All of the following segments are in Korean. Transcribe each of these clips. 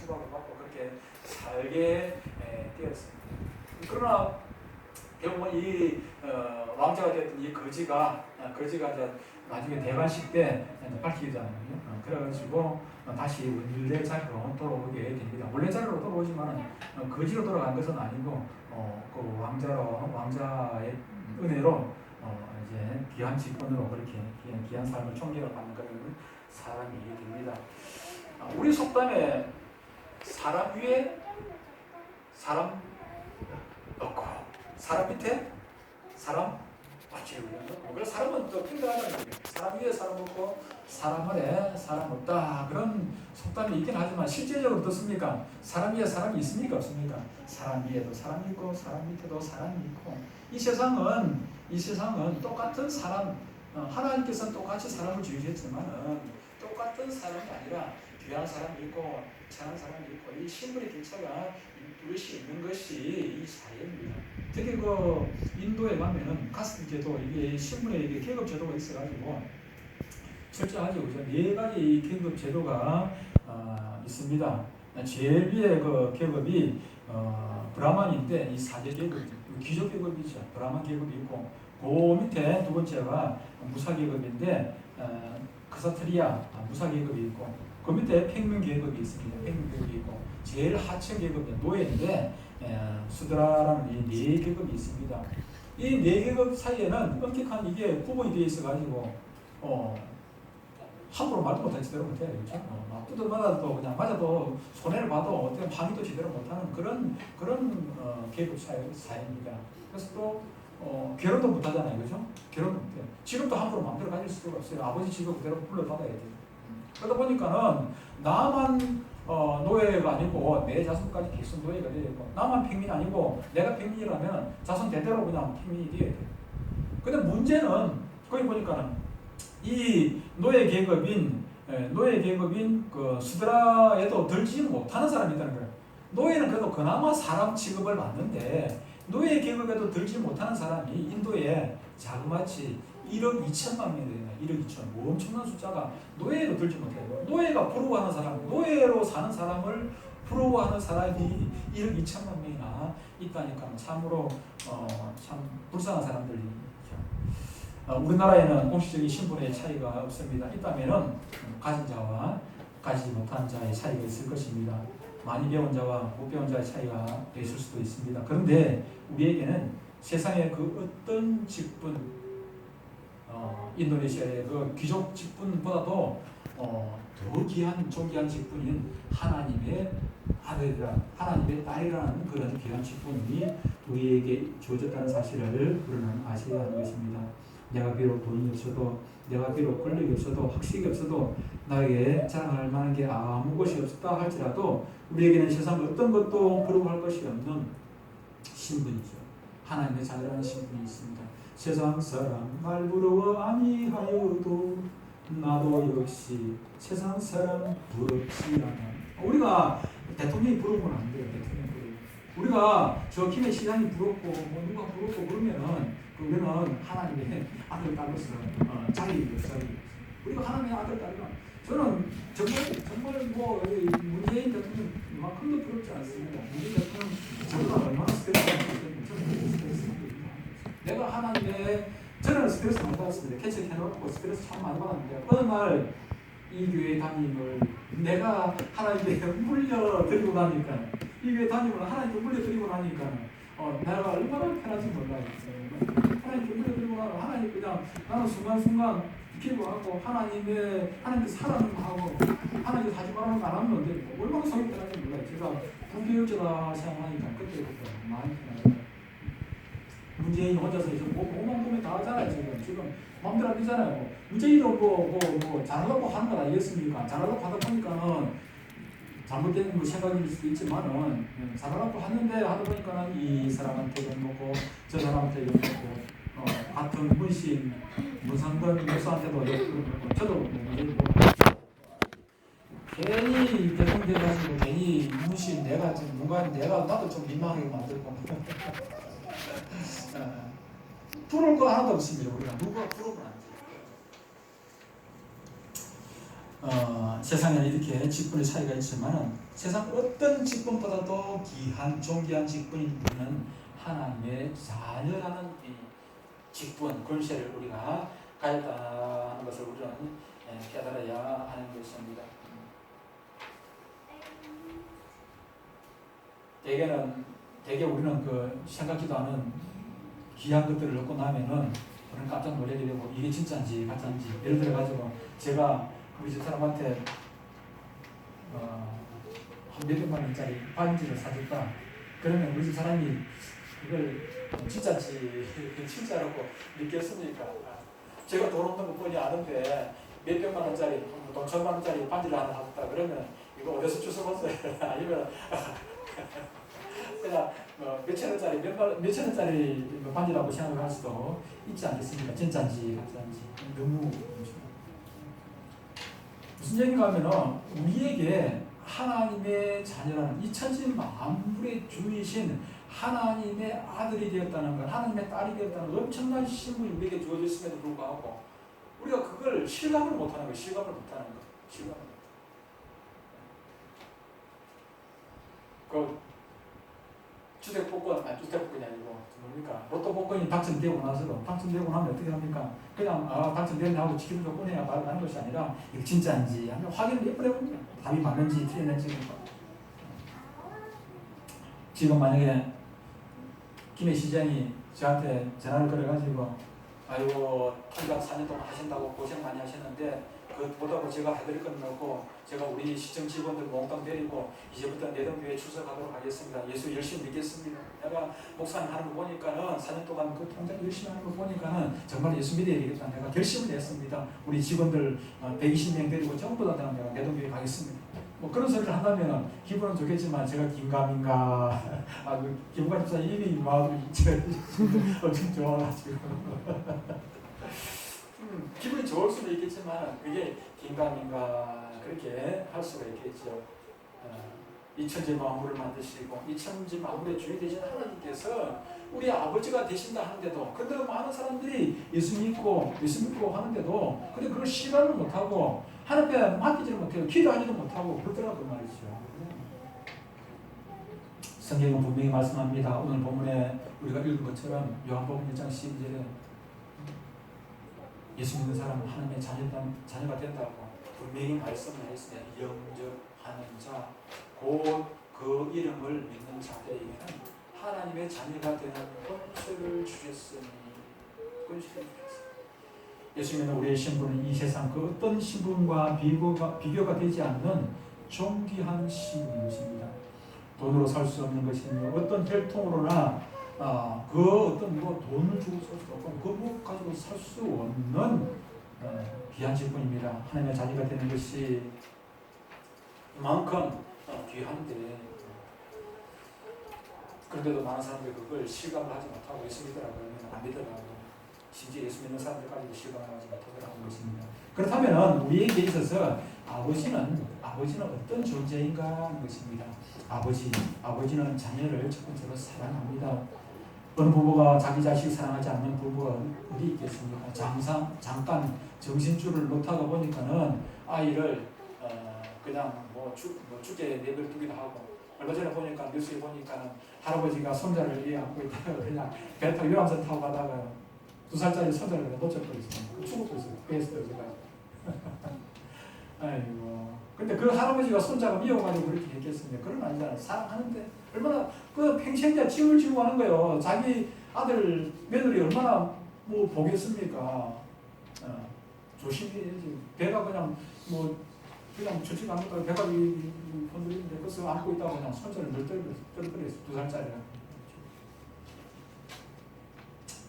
축복을 받고 그렇게 살게 되었습니다. 그러나 결국은 이 왕자가 되었던 이 거지가 이제 나중에 대관식 때 밝히잖아요. 그래가지고 다시 원래 자리로 돌아오게 됩니다. 원래 자리로 돌아오지만 거지로 돌아간 것은 아니고 그 왕자의 은혜로 이제 귀한 직분으로 그렇게 귀한 삶을 총계를 받는 그런 사람이 됩니다. 우리 속담에 사람 위에 사람 없고 사람 밑에 사람 없지. 그래서 사람은 또 평등하다는 거예요. 사람 위에 사람 없고 사람 아래 사람 없다. 그런 속담이 있긴 하지만 실제적으로 어떻습니까? 사람 위에 사람이 있습니까? 없습니까? 사람 위에도 사람이 있고 사람 밑에도 사람이 있고 이 세상은 똑같은 사람 하나님께서는 똑같이 사람을 지으셨지만은 똑같은 사람이 아니라 귀한 사람이 있고 착한 사람이 있고 이 신분의 격차가 뚜렷이 있는 것이 이 사회입니다. 특히 그 인도에 가면은 카스트 제도 이게 신분의 이게 계급 제도가 있어가지고 철저하게 그죠? 4가지 계급 제도가 있습니다. 제일 위에 그 계급이 브라만인데 이 4개 계급 귀족 계급이죠. 브라만 계급이 있고 그 밑에 두 번째가 무사 계급인데 크사트리아 무사 계급이 있고 그 밑에 평민 계급이 있습니다. 평민 계급이 있고 제일 하층 계급은 노예인데 수드라라는 이 4계급이 있습니다. 이 4계급 사이에는 엄격한 이게 구분이 되어 있어가지고 함부로 말도 못할 제대로 못해요. 그렇죠? 뚜들 맞아도 그냥 맞아도 손해를 봐도 어떻게 방위도 제대로 못하는 그런 계급 사회입니다. 그래서 또 결혼도 못하잖아요. 그죠? 결혼도 못해요. 직업도 함부로 마음대로 가질 수가 없어요. 아버지 직업 그대로 불러받아야 돼요. 그러다 보니까는 나만 노예가 아니고 내 자손까지 계속 노예가 되어 있고 나만 평민이 아니고 내가 평민이라면 자손 대대로 그냥 평민이 되어야 돼요. 근데 문제는 거기 보니까는 이 노예 계급인 그 수드라에도 들지 못하는 사람이 있다는 거예요. 노예는 그래도 그나마 사람 취급을 받는데 노예 계급에도 들지 못하는 사람이 인도에 자그마치 1억 2천만 명이 되나 1억 2천 엄청난 숫자가 노예로 들지 못해요. 노예가 부러워하는 사람, 노예로 사는 사람을 부러워하는 사람이 1억 2천만 명이나 있다니까 참으로 참 불쌍한 사람들이죠. 우리나라에는 공식적인 신분의 차이가 없습니다. 있다면은 가진 자와 가지지 못한 자의 차이가 있을 것입니다. 많이 배운 자와 못 배운 자의 차이가 있을 수도 있습니다. 그런데 우리에게는 세상의 그 어떤 직분 인도네시아의 그 귀족 직분보다도 더 귀한 존귀한 직분인 하나님의 아들이라 하나님의 딸이라는 그런 귀한 직분이 우리에게 주어졌다는 사실을 우리는 아셔야 하는 것입니다. 내가 비록 돈이 없어도 내가 비록 권력이 없어도 학식이 없어도 나에게 자랑할 만한 게 아무 것이 없다 할지라도 우리에게는 세상 어떤 것도 부러워할 것이 없는 신분이죠. 하나님의 자녀라는 신분이 있습니다. 세상 사람 날 부러워 아니하여도 나도 역시 세상 사람 부럽지 않아. 우리가 대통령이 부러우면 안 돼요. 대통령이 부러워. 우리가 저 김해 시장이 부럽고 뭐 누가 부럽고 그러면은 우리는 하나님의 아들 딸로서 자격이 없어요. 우리가 하나님의 아들 딸이라 저는 정말 뭐 문재인 대통령 이만큼도 부럽지 않습니다. 문재인 대통령 저보다 얼마나 스트레스 받는지 저는 스트레스 받고 있다. 내가 하나님의 저는 스트레스 많이 받았습니다. 개척해놓고 스트레스 참 많이 받았는데 어느 날 이 교회 담임을 내가 하나님께 물려드리고 나니까 이 교회 담임을 하나님께 물려드리고 나니까 내가 얼마나 편한지 몰라요. 하나님께 물려드리고 나면 하나님 그냥 나는 순간순간 기도하고 하나님께 사랑하고 하나님께 하지 말라는 거 안 하면 되니까 얼마나 속이 편한지 몰라요. 제가 불교육자다 생각하니까 그때부터 많이 편하더라고요. 문재인 혼자서 이제 몸만 보면 다 하잖아요. 지금 마음대로 안 되잖아요. 문재인도 뭐 잘하려고 하는 건 아니겠습니까? 잘하려고 하다 보니까는 잘못된 뭐 생각일 수도 있지만은 잘하려고 하는데 하다 보니까는 이 사람한테 욕먹고 저 사람한테 욕먹고 같은 문신 문상권 교수한테도 욕먹고 저도 문재인 괜히 대통령 가지고 괜히 문신 내가 지금 뭔가 나도 좀 민망하게 만들고 부러울 거 하나도 없습니다. 우리가 누가 부러우면 안 돼요. 세상에는 이렇게 직분의 차이가 있지만 세상 어떤 직분보다도 귀한 존귀한 직분인 분은 하나님의 자녀라는 이 직분, 권세를 우리가 가졌다는 것을 우리는 깨달아야 하는 것입니다. 대개 우리는 그 생각지도 않은 귀한 것들을 얻고 나면은 우리는 깜짝 놀라게 되고 이게 진짜인지 가짜인지. 예를 들어 가지고 제가 우리 집 사람한테 한 몇백만 원짜리 반지를 사줬다. 그러면 우리 집 사람이 그걸 진짜인지 진짜라고 믿겠습니까? 제가 돈 없는 거 뻔히 아는데 몇백만 원짜리, 돈 천만 원짜리 반지를 하나 사줬다. 그러면 이거 어디서 주워봤어요? 아니면 그냥 몇천 원짜리, 몇천 원짜리 반지라고 생각할 수도 있지 않겠습니까? 진짜인지 가짜인지. 너무 무슨 얘기가 하면은 우리에게 하나님의 자녀라는 이 천지 만물의 주이신 하나님의 아들이 되었다는 것, 하나님의 딸이 되었다는 엄청난 신분이 우리에게 주어졌음에도 불구하고 우리가 그걸 실감을 못하는 거예요. 실감을 못하는 거. 실감을 그 주택복권이 아니고 뭡니까? 로또 복권이 당첨되고 나서도 당첨되고 나면 어떻게 합니까? 그냥 당첨됐네 하고 기분 좋고 해야 말을 하는 것이 아니라 이게 진짜인지 하면 확인을 몇 번 해봅니다. 답이 맞는지 틀렸는지. 지금 만약에 김해 시장이 저한테 전화를 걸어가지고 아이고 통장 4년 동안 하신다고 고생 많이 하셨는데 그보다고 제가 해드릴 건 없고 제가 우리 시청 직원들 몽땅 데리고 이제부터 내동교회 출석하도록 하겠습니다. 예수 열심히 믿겠습니다. 내가 목사님 하는 거 보니까는 4년 동안 그 통장 열심히 하는 거 보니까는 정말 예수 믿어야 되겠다. 내가 결심을 했습니다. 우리 직원들 120명 데리고 전부 다 내가 내동교회 가겠습니다. 뭐 그런 소리를 한다면 기분은 좋겠지만 제가 긴가민가 기분가 집사 이미 마음이 엄청 좋아가지고 기분이 좋을 수도 있겠지만 그게 긴가민가 그렇게 할 수가 있겠죠. 이 천지 만물을 만드시고 이 천지 만물의 주인 되신 하나님께서 우리 아버지가 되신다 하는데도 근데 많은 사람들이 예수 믿고 하는데도 근데 그걸 실감을 못하고 하나님 앞에 맡기지를 못해요. 기도하지도 못하고 그러더라고 말이죠. 성경은 분명히 말씀합니다. 오늘 본문에 우리가 읽은 것처럼 요한복음 1장 12절에 예수 믿는 사람은 하나님의 자녀가 된다고 분명히 말씀을 했으니 영접하는 자, 곧 그 이름을 믿는 자들에게는 하나님의 자녀가 되는 권세를 주셨으니 예수 믿는 우리의 신분은 이 세상 그 어떤 신분과 비교가 되지 않는 존귀한 신분인 것입니다. 돈으로 살 수 없는 것이며 어떤 혈통으로나 그 어떤 돈을 주고 살 수 없고 그 무엇 가지고 살 수 없는 귀한 직분입니다. 하나님의 자녀가 되는 것이 이만큼 귀한데 그런데도 많은 사람들이 그걸 실감을 하지 못하고 예수 믿으라고 하면 안 믿으라고 심지어 예수 믿는 사람들까지도 실감을 하지 못하더라고 하는 것입니다. 그렇다면 우리에게 있어서 아버지는 어떤 존재인가 하는 것입니다. 아버지는 자녀를 첫 번째로 사랑합니다. 어느 부부가 자기 자식 사랑하지 않는 부부가 어디 있겠습니까? 잠깐 정신줄을 놓다가 보니까는 아이를 그냥 축제 내버려두기도 하고 얼마 전에 보니까 뉴스에 보니까는 할아버지가 손자를 안고 있다가 그냥 배 타고 유람선 타고 가다가 2살짜리 손자를 놓쳐버렸어요. 죽어버렸어요. 배에서 떨어져가지고. 아이고. 근데 그 할아버지가 손자가 미워가지고 그렇게 했겠습니까? 그런 아니잖아요. 사랑하는데 얼마나 그 평생자 짐을 지고 하는 거예요. 자기 아들 며느리 얼마나 보겠습니까? 조심해야지. 배가 그냥 저쪽 안 갔다가 배가 흔들리는데 그것을 안고 있다가 그냥 손자를 늘 떨어뜨렸어요. 2살짜리가.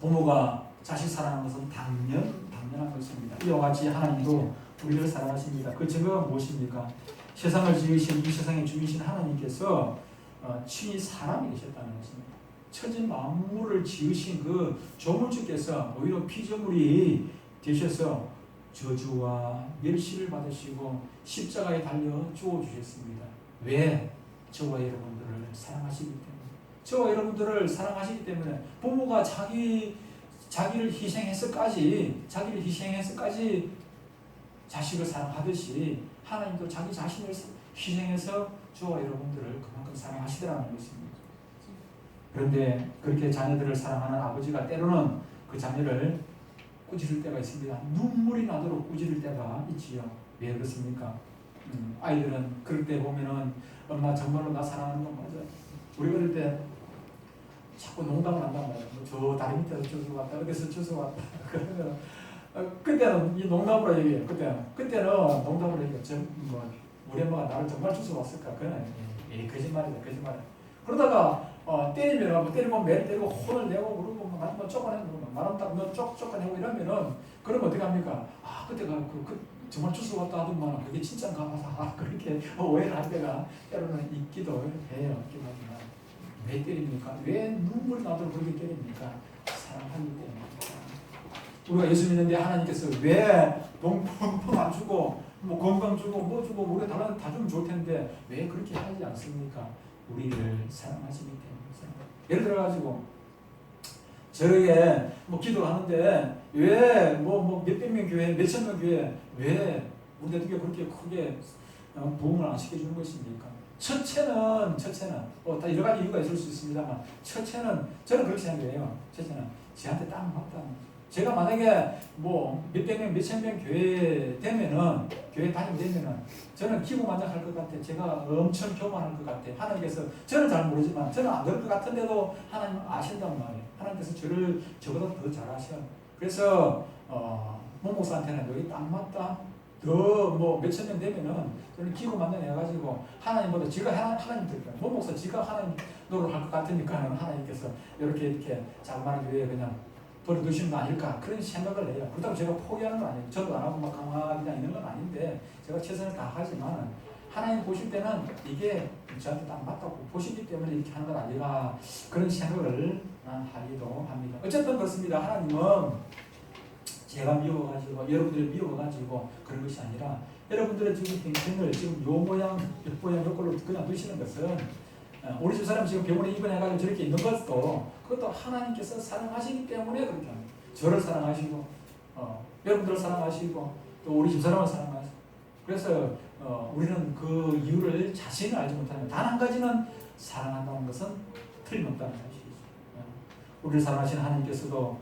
부모가 자식 사랑하는 것은 당연한 것입니다. 이와 같이 하나님도 우리를 사랑하십니다. 그 증거가 무엇입니까? 세상을 지으신 이 세상의 주이신 하나님께서 친히 사람이 되셨다는 것입니다. 천지 만물을 지으신 그 조물주께서 오히려 피조물이 되셔서 저주와 멸시를 받으시고 십자가에 달려 죽어주셨습니다. 왜? 저와 여러분들을 사랑하시기 때문에. 저와 여러분들을 사랑하시기 때문에 부모가 자기를 희생해서까지 자식을 사랑하듯이 하나님도 자기 자신을 희생해서 저와 여러분들을 그만큼 사랑하시더라는 것입니다. 그런데 그렇게 자녀들을 사랑하는 아버지가 때로는 그 자녀를 꾸짖을 때가 있습니다. 눈물이 나도록 꾸짖을 때가 있지요. 왜 그렇습니까? 아이들은 그럴 때 보면은 엄마 정말로 나 사랑하는 건 맞아. 우리 어릴 때 자꾸 농담을 한단 말이야. 저 다리 밑에서 주워 왔다, 어디서 주워 왔다. 그러면 그때는 이 농담으로 얘기해요. 그때는 농담으로 얘기해요. 우리 엄마가 나를 정말 주워 왔을까? 그건 거짓말이다, 거짓말. 그러다가 때리면 매를 때리고 혼을 내고 그러고 뭐 쫓아내고 말한다고 쫓아내고 이러면은 그러면 어떻게 합니까? 그때가 정말 주워 왔다 하더만 그게 진짜인가 봐. 그렇게 오해를 할 때가 때로는 있기도 해요. 왜 때립니까? 왜 눈물이 나도록 그렇게 때립니까? 사랑하기 때문입니다. 우리가 예수 믿는데 하나님께서 왜 동품 안 주고 뭐 건강 주고 뭐 주고 우리가 다 주면 좋을 텐데 왜 그렇게 하지 않습니까? 우리를 사랑하시기 때문입니다. 예를 들어가지고 저에게 뭐 기도하는데 왜 몇백 명 교회, 몇천 명 교회 왜 우리 대통령 그렇게 크게 부흥을 안 시켜주는 것입니까? 첫째는 다 여러 가지 이유가 있을 수 있습니다만 첫째는 저는 그렇게 생각해요. 첫째는 저한테 딱 맞다는 거죠. 제가 만약에 뭐 몇백 명, 몇천 명 교회 되면은 교회 다니게 되면은 저는 기고만장할 것 같아. 제가 엄청 교만할 것 같아. 하나님께서 저는 잘 모르지만 저는 안 그럴 것 같은데도 하나님은 아신단 말이에요. 하나님께서 저를 저보다 더 잘 아셔. 그래서 목사한테는 여기 딱 맞다. 더 몇천 명 되면은 저는 기고만장해가지고 하나님보다 지가 하나님 될 거예요. 목사 지가 하나님 노릇할 것 같으니까는 하나님께서 이렇게 자그마한 교회에 그냥 버려두시는 거 아닐까 그런 생각을 해요. 그렇다고 제가 포기하는 건 아니에요. 저도 안 하고 막 가만히 그냥 있는 건 아닌데 제가 최선을 다하지만 하나님 보실 때는 이게 저한테 딱 맞다고 보시기 때문에 이렇게 하는 건 아니라 그런 생각을 하기도 합니다. 어쨌든 그렇습니다. 하나님은 제가 미워가지고 여러분들이 미워가지고 그런 것이 아니라 여러분들의 지금 행생을 지금 요 모양 요걸로 그냥 두시는 것은 우리 집사람 지금 병원에 입원해가지고 저렇게 있는 것도 그것도 하나님께서 사랑하시기 때문에 그렇게 합니다. 저를 사랑하시고 여러분들을 사랑하시고 또 우리 집사람을 사랑하시고 그래서 우리는 그 이유를 자신을 알지 못하면 단 한 가지는 사랑한다는 것은 틀림없다는 사실이죠. 우리를 사랑하시는 하나님께서도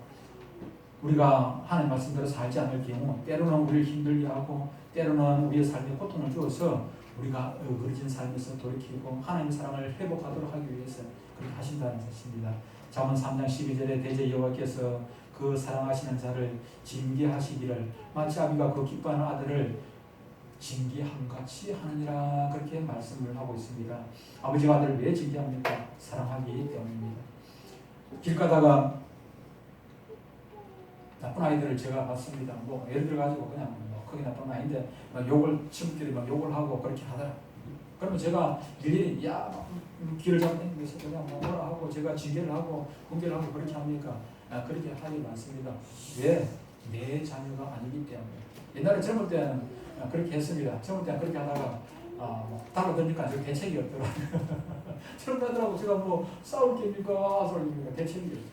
우리가 하나님 말씀대로 살지 않을 경우 때로는 우리를 힘들게 하고 때로는 우리의 삶에 고통을 주어서 우리가 어그러진 삶에서 돌이키고 하나님의 사랑을 회복하도록 하기 위해서 그렇게 하신다는 것입니다. 잠언 3장 12절에 대제 여호와께서 그 사랑하시는 자를 징계하시기를 마치 아비가 그 기뻐하는 아들을 징계함같이 하느니라 그렇게 말씀을 하고 있습니다. 아버지가 아들을 왜 징계합니까? 사랑하기 때문입니다. 길 가다가 나쁜 아이들을 제가 봤습니다. 예를 들어가지고 그냥 크게 나쁜 아이인데 친구끼리 욕을 하고 그렇게 하더라. 그러면 제가 일일이 길을 잡아당기면서 그냥 뭐라 하고 제가 징계를 하고 공개를 하고 그렇게 합니까? 그렇게 하지 않습니다. 왜? 내 자녀가 아니기 때문에. 옛날에 젊을 때는 그렇게 했습니다. 젊을 때는 그렇게 하다가 달라드니까 저 대책이 없더라고요. 젊다더라고 제가 싸울 게입니까? 소리입니까? 대책이 없어요.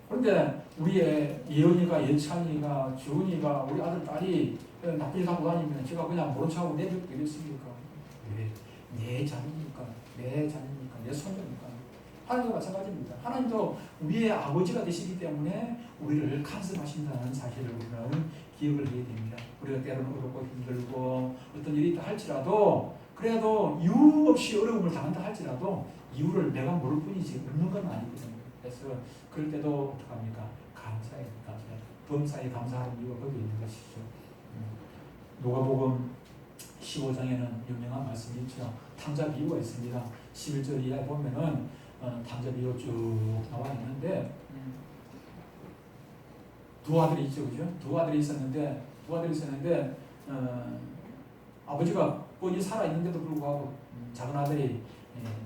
그런데 우리의 예언이가 예찬이가 주은이가 우리 아들 딸이 나쁜 짓 하고 다니면 제가 그냥 모른 척하고 내버려 두겠습니까? 왜? 내 자녀니까 내 손자니까. 하나님도 마찬가지입니다. 하나님도 우리의 아버지가 되시기 때문에 우리를 간섭하신다는 사실을 우리는 기억을 해야 됩니다. 우리가 때로는 어렵고 힘들고 어떤 일이 있다 할지라도 그래도 이유 없이 어려움을 당한다 할지라도 이유를 내가 모를 뿐이지 없는 건 아니거든요. 그래서 그럴 때도 어떡합니까? 감사해요. 범사에 감사하는 이유가 거기 있는 것이죠. 누가복음 15장에는 유명한 말씀이 있죠. 탕자 비유가 있습니다. 11절 이하에 보면은 탕자 비유 쭉 나와 있는데 두 아들이 있죠, 그죠? 두 아들이 있었는데 아버지가 뻔히 살아 있는데도 불구하고 작은 아들이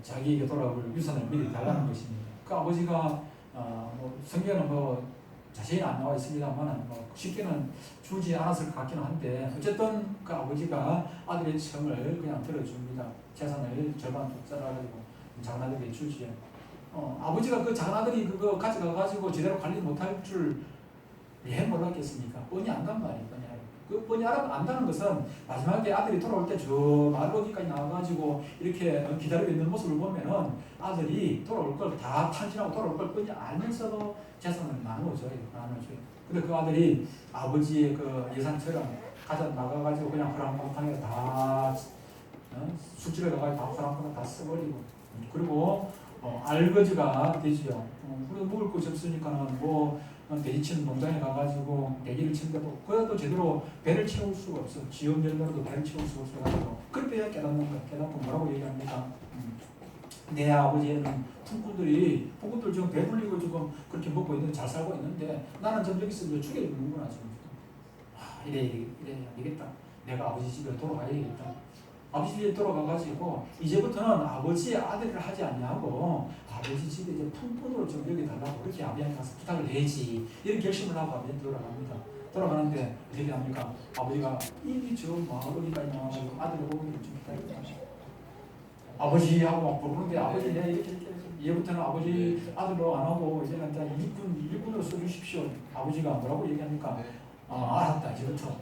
자기에게 돌아올 유산을 미리 달라는 것입니다. 그 아버지가 성경에는 자세히는 안 나와 있습니다만 쉽게는 주지 않았을 것 같기는 한데 어쨌든 그 아버지가 아들의 청을 그냥 들어줍니다. 재산을 절반 뚝살아가지고 작은 아들에게 주지요. 아버지가 그 작은 아들이 그거 가져가가지고 제대로 관리 못할 줄 왜 몰랐겠습니까? 뻔히 안 간 말이에요. 그 뻔히 안다는 것은 마지막에 아들이 돌아올 때 저 마을 어디까지 나와가지고 이렇게 기다리고 있는 모습을 보면은 아들이 돌아올 걸 다 탕진하고 돌아올 걸 뻔히 알면서도 재산을 나눠줘요. 근데 그 아들이 아버지의 그 예산처럼 가져 나가가지고 그냥 허랑방탕에 다 술집에 가가지고 다 허랑방탕 다 써버리고 그리고 알거지가 되지요. 그리고 먹을 것이 없으니까는 뭐 돼지치는 농장에 가가지고 돼지를 치는데도 그래도 제대로 배를 채울 수가 없어. 지원전으로도 배를 채울 수가 없어가지고 그때 깨닫는 거야. 깨닫고 뭐라고 얘기합니까? 내 아버지는 풍꾼들 지금 배불리고 지금 그렇게 먹고 있는데 잘 살고 있는데 나는 좀 여기서 죽여주는구나 지금. 이래 안 되겠다. 내가 아버지 집에 돌아가야겠다. 아버지 집에 돌아가가지고 이제부터는 아버지의 아들을 하지 아니하고 아버지 집에 이제 품꾼으로 좀 여기달라고 그렇게 아버지한테 가서 부탁을 해야지 이런 결심을 하고 아버지한테 돌아갑니다. 돌아가는데 어떻게 합니까? 아버지가 이미 저 마을까지 나와가지고 아들을 보고 좀 기다립니다. 아버지하고 막 부르는데 아버지 내가 이렇게 이제부터는 아버지 아들로 안 하고 이제는 일꾼으로 써주십시오. 아버지가 뭐라고 얘기합니까? 알았다 이제부터.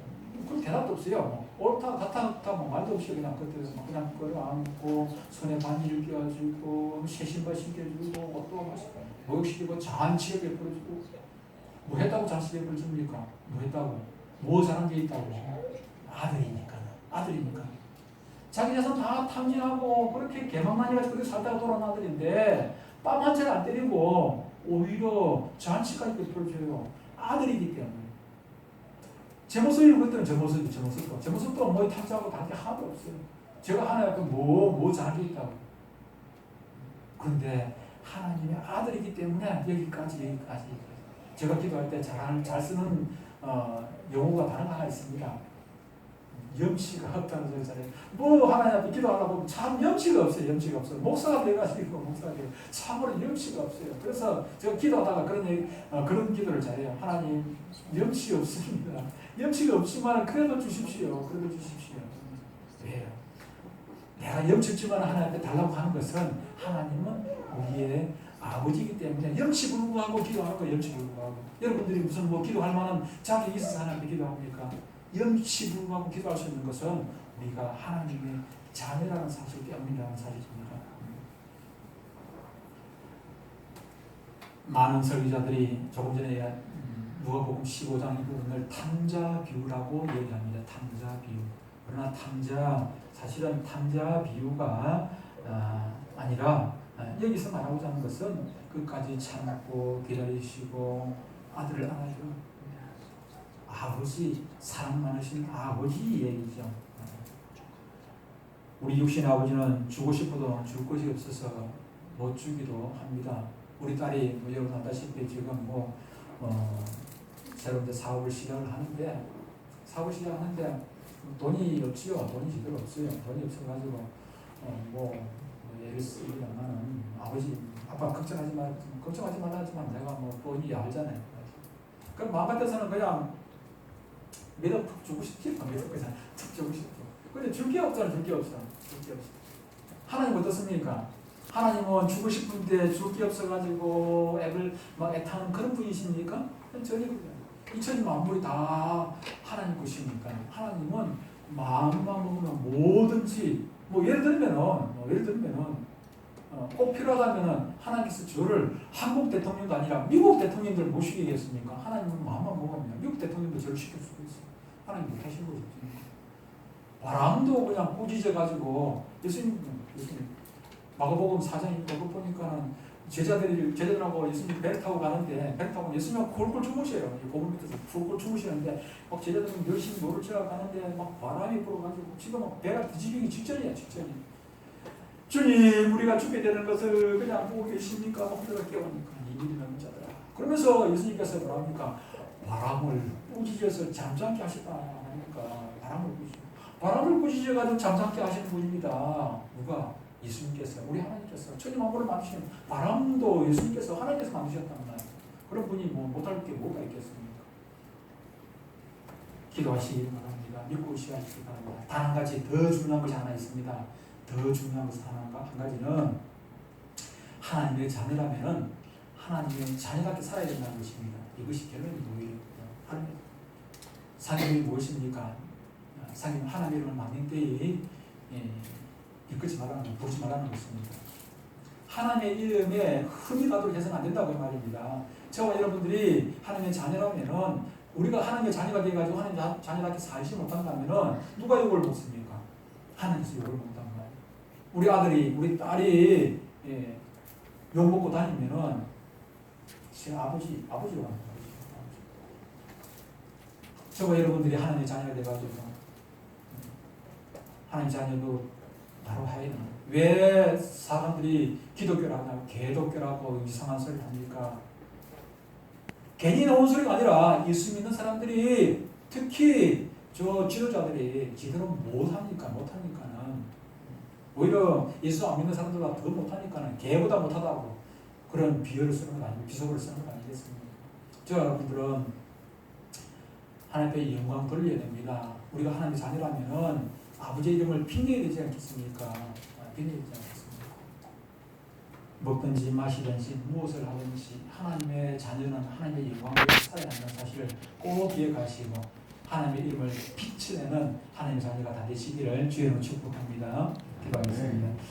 그런 대답도 없어요. 옳다 같다 뭐 말도 없이 그냥 그냥 끌어안고 손에 반지를 끼워주고 새 신발 신겨주고 옷도 목욕시키고 잔치를 베풀어주고 뭐 했다고 잔치 베풀어줍니까? 뭐 했다고? 뭐 잘한 게 있다고? 아들이니까 자기 자손 다 탐진하고 그렇게 개망만이가지고 그렇게 살다가 돌아온 아들인데 뺨 한 채를 안 때리고 오히려 잔치까지 베풀어줘요. 아들이기 때문에. 제 모습이 그랬더니 제 모습도 뭐 탐지하고 다른 게 하나도 없어요. 제가 하나 약간 뭐 잘한 게 있다고. 그런데 하나님의 아들이기 때문에 여기까지. 제가 기도할 때 잘 쓰는 용어가 다른 하나 있습니다. 염치가 없다는 소리 잘해요. 뭐 하나님 앞에 기도하려고 보면 참 염치가 없어요. 목사가 돼가지고 참으로 염치가 없어요. 그래서 제가 기도하다가 그런 기도를 잘해요. 하나님 염치 없습니다. 염치가 없지만 그래도 주십시오. 왜요? 내가 염치 없지만 하나님 앞에 달라고 하는 것은 하나님은 우리의 아버지이기 때문에 염치 불구하고 기도하는 거예요. 염치 불구하고. 여러분들이 무슨 뭐 기도할 만한 자격이 있어서 하나님 앞에 기도합니까? 염치 불구하고 기도할 수 있는 것은 우리가 하나님의 자녀라는 사실 때문이라는 사실입니다. 많은 설교자들이 조금 전에 누가복음 15장 이 부분을 탐자 비유라고 얘기합니다. 탐자 비유. 그러나 사실은 탐자 비유가 아니라 여기서 말하고자 하는 것은 끝까지 참고 기다리시고 아들을 안아주는 아버지, 사랑 많으신 아버지 얘기죠. 우리 육신 아버지는 주고 싶어도 줄 것이 없어서 못 주기도 합니다. 우리 딸이 여러분 알다시피 지금 새로 사업을 시작을 하는데 돈이 없지요. 돈이 제대로 없어요. 돈이 없어가지고 예를 들면은 아빠 걱정하지 말라 하지만 내가 돈이 알잖아요. 그럼 마음 같아서는 그냥 매달 푹 주고 싶지? 그냥 툭 주고 싶죠. 근데 줄 게 없잖아. 하나님 어떻습니까? 하나님은 주고 싶은데 줄 게 없어가지고 애를 애타는 그런 분이십니까? 전혀 이 천지 만물이 다 하나님 것입니까? 하나님은 마음만 먹으면 뭐든지 예를 들면은 꼭 필요하다면은 하나님께서 저를 한국 대통령도 아니라 미국 대통령들 모시겠습니까? 하나님은 마음만 먹으면 미국 대통령도 저를 시킬 수도 있어요. 하나님 못하신 거죠. 바람도 그냥 꾸짖어가지고 예수님 마가복음 4장에 그거 보니까는 제자들하고 예수님 배를 타고 가는데 배를 타고 예수님 골골 주무셔요. 고물 밑에서 골골 주무시는데 제자들은 열심히 노를 쳐 가는데 바람이 불어가지고 지금 배가 뒤집히기 직전이야. 주님 우리가 죽게 되는 것을 그냥 보고 계십니까? 우리가 깨우니까 이들이는 자들아. 그러면서 예수님께서 뭐랍니까? 바람을 꾸짖어서 잠잠케 하셨다 하니까 바람을 꾸짖어가지고 잠잠케 하시는 분입니다. 누가? 예수님께서, 우리 하나님께서 천지 만물을 만드시는 바람도 예수님께서 하나님께서 만드셨단 말이에요. 그런 분이 못할 게 뭐가 있겠습니까? 기도하시기 바랍니다. 믿고 의식하시기 바랍니다. 단 한 가지 더 중요한 것이 하나 있습니다. 더 중요한 것은 한 가지는 하나님의 자녀라면은 하나님의 자녀답게 살아야 된다는 것입니다. 이것이 결론이 뭐예요? 사귐이 무엇입니까? 사귐은 하나님의 이름을 맡는 때에 이끌지 말라는 것, 부르지 말라는 것입니다. 하나님의 이름에 흠이 가도록 해서는 안 된다고 말입니다. 저와 여러분들이 하나님의 자녀라면은, 우리가 하나님의 자녀가 되어가지고 하나님의 자녀답게 살지 못한다면은 누가 욕을 먹습니까? 하나님께서 욕을 먹단 말이에요. 우리 아들이, 우리 딸이 욕 먹고 다니면은 제 아버지가 합니다. 저와 여러분들이 하나님의 자녀가 돼가지고 하나님 자녀도 바로 해야 되는 거예요. 왜 사람들이 기독교를 하냐고, 개독교라고 이상한 소리를 합니까? 괜히 나온 소리가 아니라 예수 믿는 사람들이, 특히 저 지도자들이 제대로 못하니까는 오히려 예수 안 믿는 사람들보다 더 못하니까는 개보다 못하다고 그런 비유를 쓰는 것 아니고 비속어를 쓰는 것 아니겠습니까? 저 여러분들은 하나님께 영광 돌려야 됩니다. 우리가 하나님의 자녀라면은 아버지의 이름을 빛내야 되지 않겠습니까? 빛내야 되지 않겠습니까? 먹든지 마시든지 무엇을 하든지 하나님의 자녀는 하나님의 영광을 살아야 한다는 사실을 꼭 기억하시고 하나님의 이름을 빛을 내는 하나님의 자녀가 다 되시기를 주의 이름으로 축복합니다. 기도하겠습니다.